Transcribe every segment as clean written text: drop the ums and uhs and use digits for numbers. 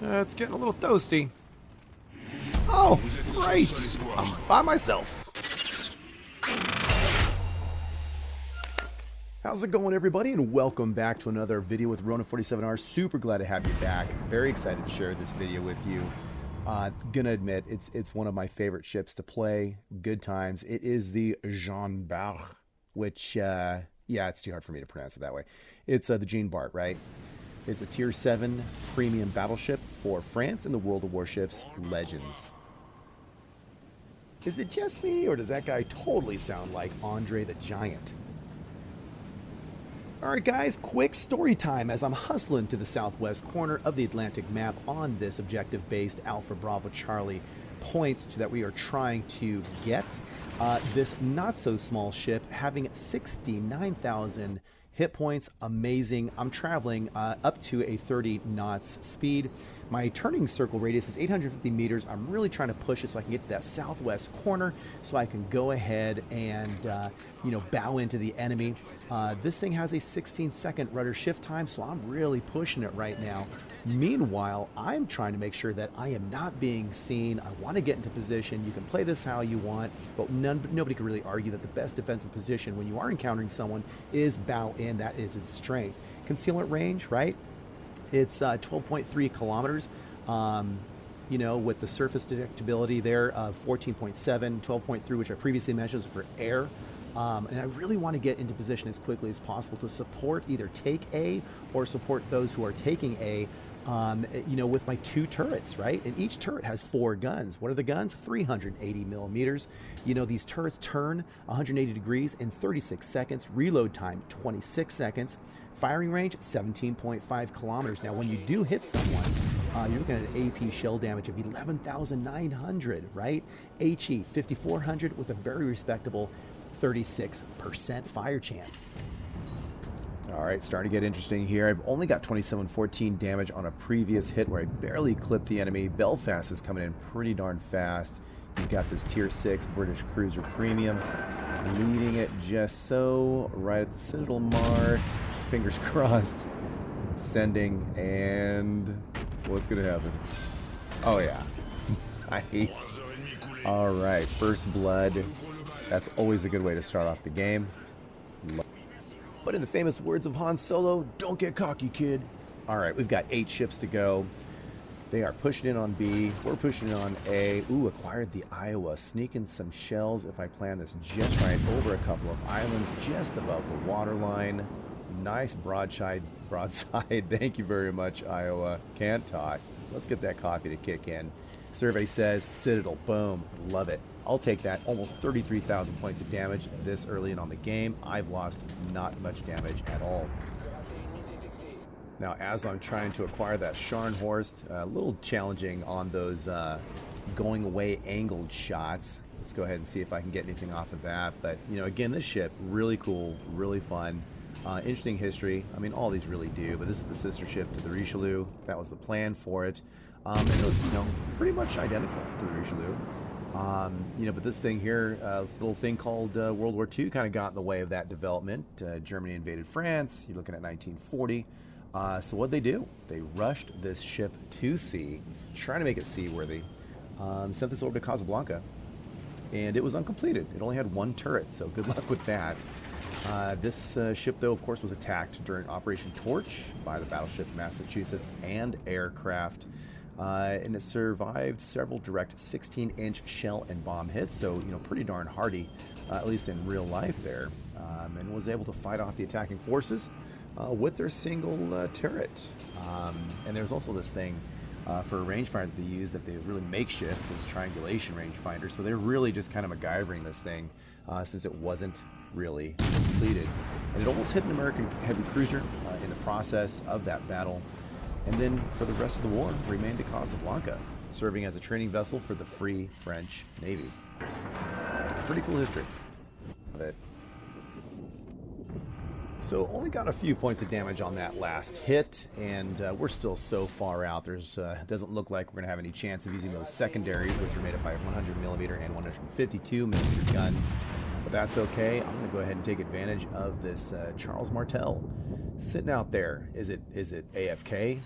It's getting a little toasty. Oh, great! I'm by myself. How's it going, everybody, and welcome back to another video with Ronin 47R. Super glad to have you back. Very excited to share this video with you. Gonna admit, it's one of my favorite ships to play. Good times. It is the Jean Bart, which, yeah, it's too hard for me to pronounce it that way. It's the Jean Bart, right? It's a Tier 7 premium battleship for France in the World of Warships Legends. Is it just me, or does that guy totally sound like Andre the Giant? Alright guys, quick story time as I'm hustling to the southwest corner of the Atlantic map on this objective-based Alpha Bravo Charlie points that we are trying to get. This not-so-small ship having 69,000 hit points, amazing. I'm traveling up to a 30 knots speed. My turning circle radius is 850 meters. I'm really trying to push it so I can get to that southwest corner so I can go ahead and, bow into the enemy. This thing has a 16-second rudder shift time, so I'm really pushing it right now. Meanwhile, I'm trying to make sure that I am not being seen. I want to get into position. You can play this how you want, but nobody can really argue that the best defensive position when you are encountering someone is bow in. That is its strength. Concealment range, right? It's 12.3 kilometers. With the surface detectability there of 14.7, 12.3, which I previously mentioned was for air. And I really want to get into position as quickly as possible to support either take A or support those who are taking A. With my two turrets, right? And each turret has 4 guns. What are the guns? 380 millimeters. These turrets turn 180 degrees in 36 seconds. Reload time, 26 seconds. Firing range, 17.5 kilometers. Now, when you do hit someone, you're looking at an AP shell damage of 11,900, right? HE, 5,400 with a very respectable 36% fire chance. All right, starting to get interesting here. I've only got 2714 damage on a previous hit where I barely clipped the enemy. Belfast is coming in pretty darn fast. You've got this Tier 6 British Cruiser Premium leading it just so, right at the Citadel mark. Fingers crossed. Sending, and what's going to happen? Oh, yeah. Nice. All right, first blood. That's always a good way to start off the game. But in the famous words of Han Solo, don't get cocky, kid. All right, we've got 8 ships to go. They are pushing in on B. We're pushing in on A. Ooh, acquired the Iowa. Sneaking some shells if I plan this just right over a couple of islands just above the waterline. Nice broadside. Thank you very much, Iowa. Can't talk. Let's get that coffee to kick in. Survey says Citadel. Boom. Love it. I'll take that. Almost 33,000 points of damage this early in on the game. I've lost not much damage at all. Now, as I'm trying to acquire that Scharnhorst, a little challenging on those going away angled shots. Let's go ahead and see if I can get anything off of that. But, again, this ship, really cool, really fun. Interesting history. I mean, all these really do, but this is the sister ship to the Richelieu. That was the plan for it. And it was, pretty much identical to the Richelieu. But this thing here, little thing called World War II kind of got in the way of that development. Germany invaded France. You're looking at 1940. So what'd they do? They rushed this ship to sea, trying to make it seaworthy. Sent this over to Casablanca, and it was uncompleted. It only had 1 turret, so good luck with that. This ship, though, of course, was attacked during Operation Torch by the battleship Massachusetts and aircraft. And it survived several direct 16-inch shell and bomb hits, so, pretty darn hardy, at least in real life there, and was able to fight off the attacking forces with their single turret. And there's also this thing for a rangefinder that they use that they was really makeshift as triangulation rangefinder, so they're really just kind of MacGyvering this thing since it wasn't really completed. And it almost hit an American heavy cruiser in the process of that battle. And then, for the rest of the war, remained at Casablanca, serving as a training vessel for the Free French Navy. Pretty cool history. But so, only got a few points of damage on that last hit, and we're still so far out. There's doesn't look like we're going to have any chance of using those secondaries, which are made up by 100mm and 152mm guns. But that's okay. I'm going to go ahead and take advantage of this Charles Martel sitting out there. Is it AFK?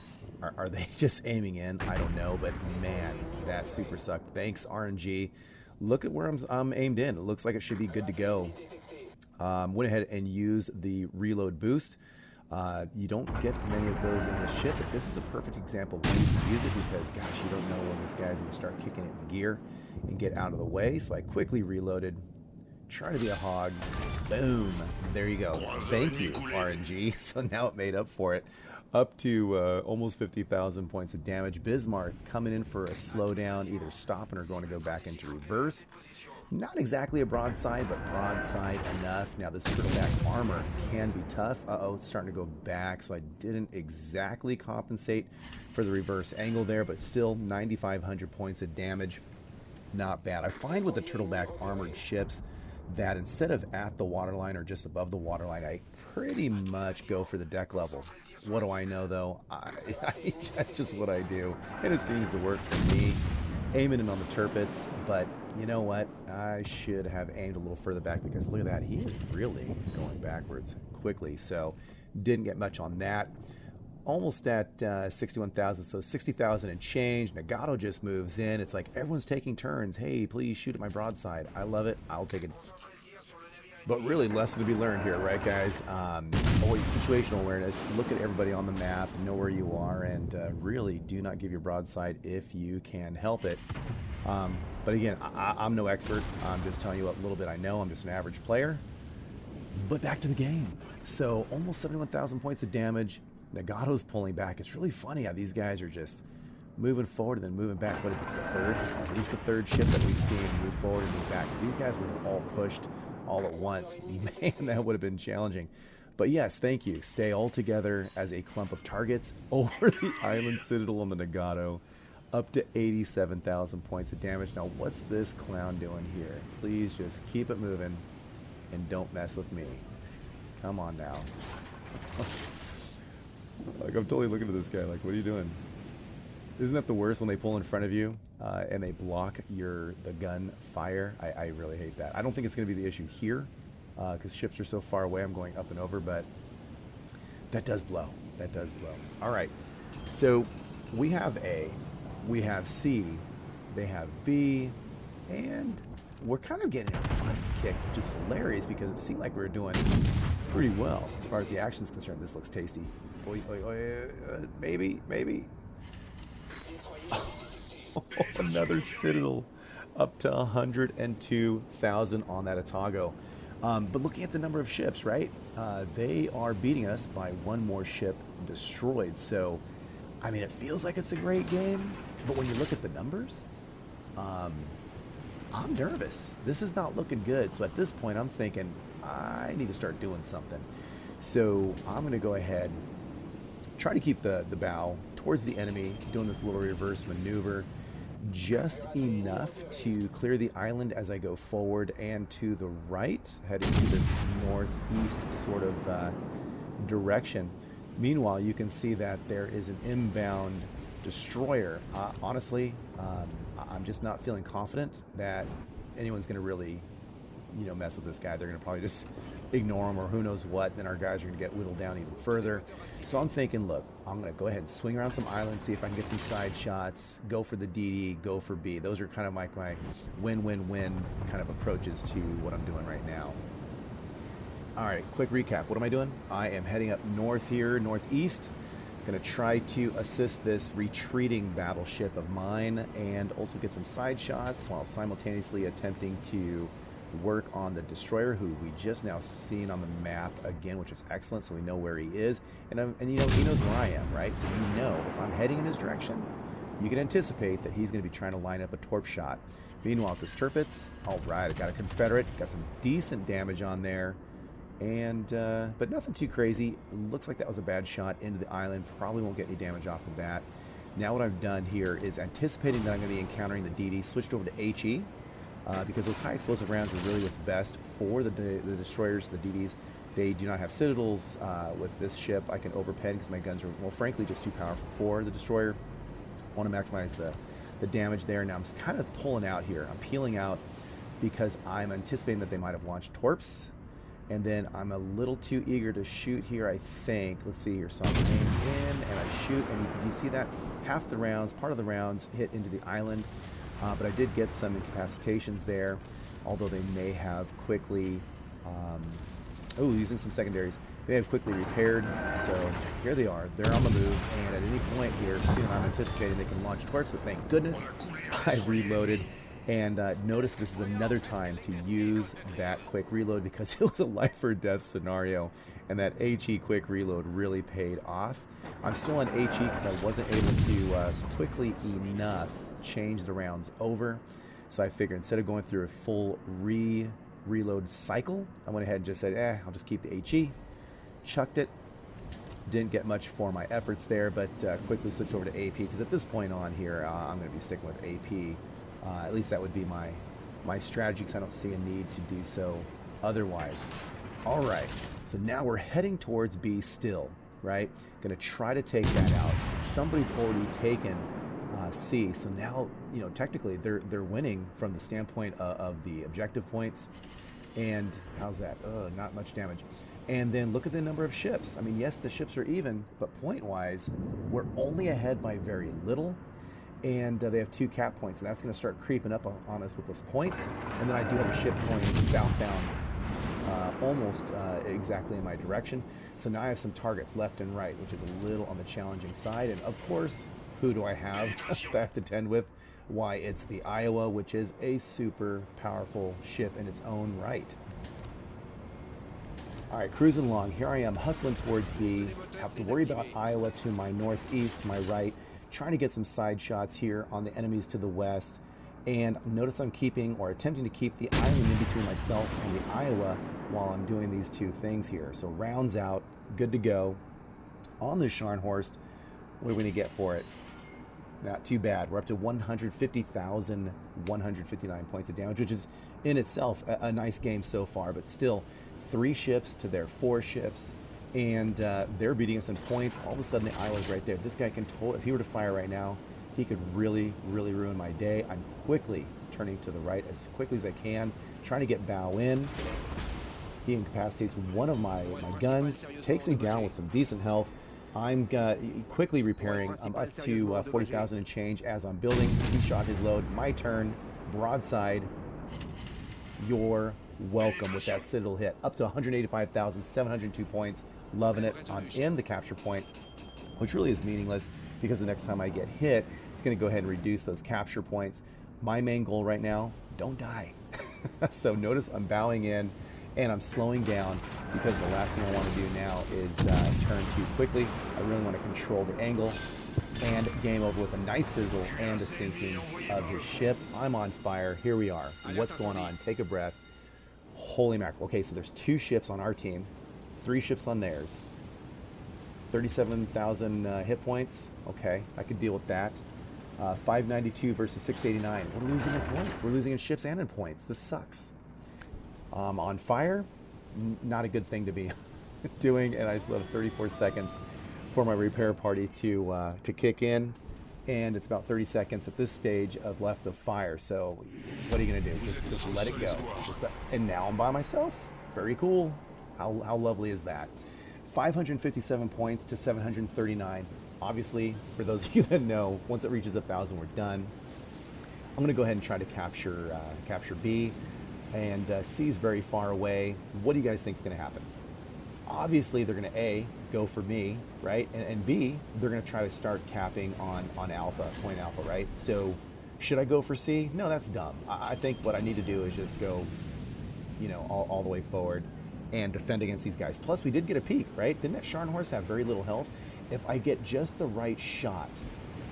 Are they just aiming in? I don't know, but man, that super sucked. Thanks, RNG. Look at where I'm aimed in. It looks like it should be good to go. Went ahead and used the reload boost. You don't get many of those in the ship, but this is a perfect example of when to use it because, gosh, you don't know when this guy's going to start kicking it in gear and get out of the way. So I quickly reloaded, try to be a hog. Boom. There you go. Thank you, RNG. So now it made up for it. Up to almost 50,000 points of damage. Bismarck coming in for a slowdown, either stopping or going to go back into reverse. Not exactly a broadside, but broadside enough. Now, this turtleback armor can be tough. Uh-oh, it's starting to go back, so I didn't exactly compensate for the reverse angle there, but still 9,500 points of damage. Not bad. I find with the turtleback armored ships that instead of at the waterline or just above the waterline, I pretty much go for the deck level. What do I know, though? That's just what I do, and it seems to work for me. Aiming in on the turpets, but you know what? I should have aimed a little further back because look at that. He is really going backwards quickly, so didn't get much on that. Almost at 61,000, so 60,000 and change. Nagato just moves in. It's like everyone's taking turns. Hey, please shoot at my broadside. I love it. I'll take it. But really, lesson to be learned here, right, guys? Always situational awareness. Look at everybody on the map, know where you are, and really do not give your broadside if you can help it. But again, I'm no expert. I'm just telling you what little bit I know. I'm just an average player. But back to the game. So almost 71,000 points of damage. Nagato's pulling back. It's really funny how these guys are just moving forward and then moving back. What is this, the third? At least the third ship that we've seen move forward and move back. If these guys were all pushed all at once, man, that would have been challenging. But yes, thank you. Stay all together as a clump of targets over the island citadel on the Nagato, up to 87,000 points of damage. Now, what's this clown doing here? Please just keep it moving and don't mess with me. Come on now. Like, I'm totally looking at this guy like, what are you doing? Isn't that the worst when they pull in front of you and they block the gun fire? I really hate that. I don't think it's going to be the issue here because ships are so far away. I'm going up and over, but that does blow. That does blow. All right. So we have A, we have C, they have B, and we're kind of getting our butts kicked, which is hilarious because it seemed like we were doing pretty well as far as the action's concerned. This looks tasty. Oy, oy, oy, maybe. Another citadel up to 102,000 on that Atago. But looking at the number of ships, right? They are beating us by one more ship destroyed. So, I mean, it feels like it's a great game, but when you look at the numbers, I'm nervous. This is not looking good. So at this point, I'm thinking I need to start doing something. So I'm going to go ahead, try to keep the bow towards the enemy, doing this little reverse maneuver, just enough to clear the island as I go forward and to the right, heading to this northeast sort of direction. Meanwhile, you can see that there is an inbound destroyer. Honestly, I'm just not feeling confident that anyone's going to really, mess with this guy. They're going to probably just ignore him or who knows what. Then our guys are going to get whittled down even further. So I'm thinking, look, I'm going to go ahead and swing around some islands, see if I can get some side shots, go for the DD, go for B. Those are kind of like my win-win-win kind of approaches to what I'm doing right now. All right, quick recap. What am I doing? I am heading up north here, northeast. Going to try to assist this retreating battleship of mine and also get some side shots while simultaneously attempting to work on the destroyer, who we just now seen on the map again, which is excellent, so we know where he is. And he knows where I am, right? So if I'm heading in his direction, you can anticipate that he's going to be trying to line up a torp shot. Meanwhile, with his turpets, all right, I got a Confederate, got some decent damage on there. And but nothing too crazy. It looks like that was a bad shot into the island. Probably won't get any damage off the bat. Now what I've done here is anticipating that I'm going to be encountering the DD, switched over to HE because those high explosive rounds are really what's best for the destroyers, the DDs. They do not have citadels. With this ship, I can overpen because my guns are, well, frankly, just too powerful for the destroyer. I want to maximize the damage there. Now I'm kind of pulling out here. I'm peeling out because I'm anticipating that they might have launched torps. And then I'm a little too eager to shoot here, I think. Let's see here. So I'm aiming in and I shoot, and you see that half the rounds, part of the rounds hit into the island. But I did get some incapacitations there, although they may have quickly, using some secondaries, they have quickly repaired. So here they are. They're on the move, and at any point here, soon I'm anticipating they can launch torps, but thank goodness I reloaded. And notice this is another time to use that quick reload because it was a life or death scenario, and that HE quick reload really paid off. I'm still on HE because I wasn't able to quickly enough change the rounds over. So I figured instead of going through a full reload cycle, I went ahead and just said, I'll just keep the HE. Chucked it. Didn't get much for my efforts there, but quickly switched over to AP because at this point on here, I'm going to be sticking with AP. At least that would be my strategy because I don't see a need to do so otherwise. All right, so now we're heading towards B still, right? Going to try to take that out. Somebody's already taken C, so now, technically they're winning from the standpoint of the objective points. And how's that? Not much damage. And then look at the number of ships. I mean, yes, the ships are even, but point-wise, we're only ahead by very little. And they have 2 cap points, and that's going to start creeping up on us with those points. And then I do have a ship going southbound, almost exactly in my direction. So now I have some targets left and right, which is a little on the challenging side. And of course, who do I have that I have to tend with? Why, it's the Iowa, which is a super powerful ship in its own right. All right, cruising along. Here I am, hustling towards B. Have to worry about Iowa to my northeast, to my right. Trying to get some side shots here on the enemies to the west. And notice I'm keeping or attempting to keep the island in between myself and the Iowa while I'm doing these 2 things here. So rounds out, good to go. On the Scharnhorst, what are we going to get for it? Not too bad. We're up to 150,159 points of damage, which is in itself a nice game so far, but still 3 ships to their 4 ships. And they're beating us in points. All of a sudden, the Iowa's right there. This guy can if he were to fire right now, he could really, really ruin my day. I'm quickly turning to the right as quickly as I can, trying to get bow in. He incapacitates one of my guns, takes me down with some decent health. I'm quickly repairing. I'm up to 40,000 and change as I'm building. He shot his load. My turn. Broadside. You're welcome with that Citadel hit. Up to 185,702 points. Loving it. I'm in the capture point, which really is meaningless because the next time I get hit, it's going to go ahead and reduce those capture points. My main goal right now, don't die. So notice I'm bowing in and I'm slowing down because the last thing I want to do now is turn too quickly. I really want to control the angle. And game over with a nice Citadel and a sinking of his ship. I'm on fire. Here we are. What's going on? Take a breath. Holy mackerel. Okay, so there's 2 ships on our team, 3 ships on theirs. 37,000 hit points. Okay, I could deal with that. 592 versus 689. We're losing in points. We're losing in ships and in points. This sucks. On fire, not a good thing to be doing, and I still have 34 seconds for my repair party to kick in, and it's about 30 seconds at this stage of left of fire. So what are you gonna do? Just let it go. And now I'm by myself. Very cool. How lovely is that? 557 points to 739. Obviously, for those of you that know, once it reaches 1,000, we're done. I'm gonna go ahead and try to capture B, and C is very far away. What do you guys think is gonna happen? Obviously, they're going to A, go for me, right? And B, they're going to try to start capping on alpha, point alpha, right? So should I go for C? No, that's dumb. I think what I need to do is just go, all the way forward and defend against these guys. Plus, we did get a peek, right? Didn't that Scharnhorst have very little health? If I get just the right shot,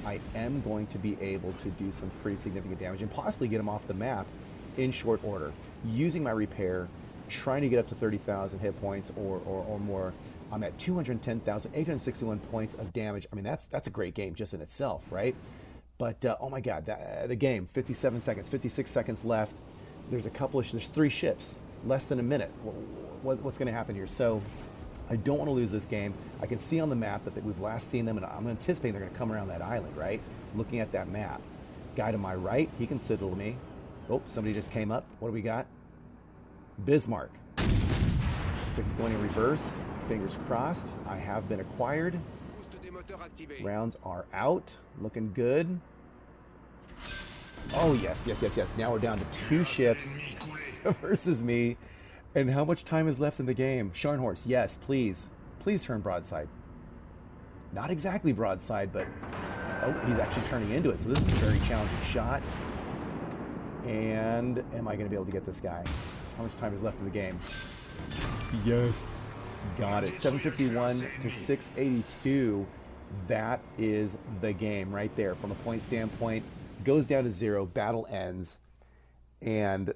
I am going to be able to do some pretty significant damage and possibly get him off the map in short order. Using my repair, trying to get up to 30,000 hit points or more. I'm at 210,861 points of damage. I mean, that's a great game just in itself, right? But oh my God, the game, 57 seconds, 56 seconds left. There's 3 ships, less than a minute. What's going to happen here? So I don't want to lose this game. I can see on the map that we've last seen them, and I'm anticipating they're going to come around that island, right? Looking at that map. Guy to my right, he can Citadel to me. Oh, somebody just came up. What do we got? Bismarck. Looks like he's going in reverse. Fingers crossed. I have been acquired. Rounds are out. Looking good. Oh, yes, yes, yes, yes. Now we're down to 2 ships versus me. And how much time is left in the game? Scharnhorst, yes, please. Please turn broadside. Not exactly broadside, but... Oh, he's actually turning into it. So this is a very challenging shot. And am I going to be able to get this guy? How much time is left in the game? Yes. Got it. 751 to 682. That is the game right there. From a point standpoint, goes down to 0. Battle ends. And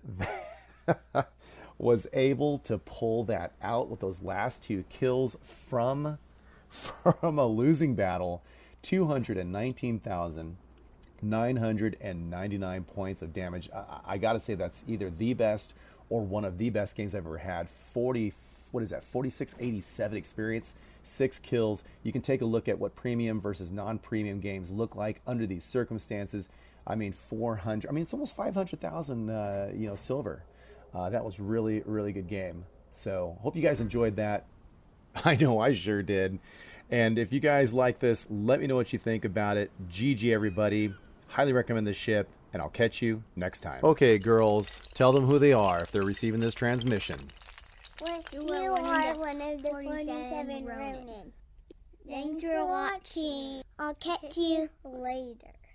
was able to pull that out with those last 2 kills from a losing battle. 219,999 points of damage. I got to say that's either the best or one of the best games I've ever had. 4687 experience, 6 kills. You can take a look at what premium versus non-premium games look like under these circumstances. I mean, 400. I mean, it's almost 500,000, silver. That was really, really good game. So hope you guys enjoyed that. I know I sure did. And if you guys like this, let me know what you think about it. GG, everybody. Highly recommend this ship, and I'll catch you next time. Okay, girls, tell them who they are if they're receiving this transmission. You are one of the 47 Ronin. Thanks for watching. I'll catch you later.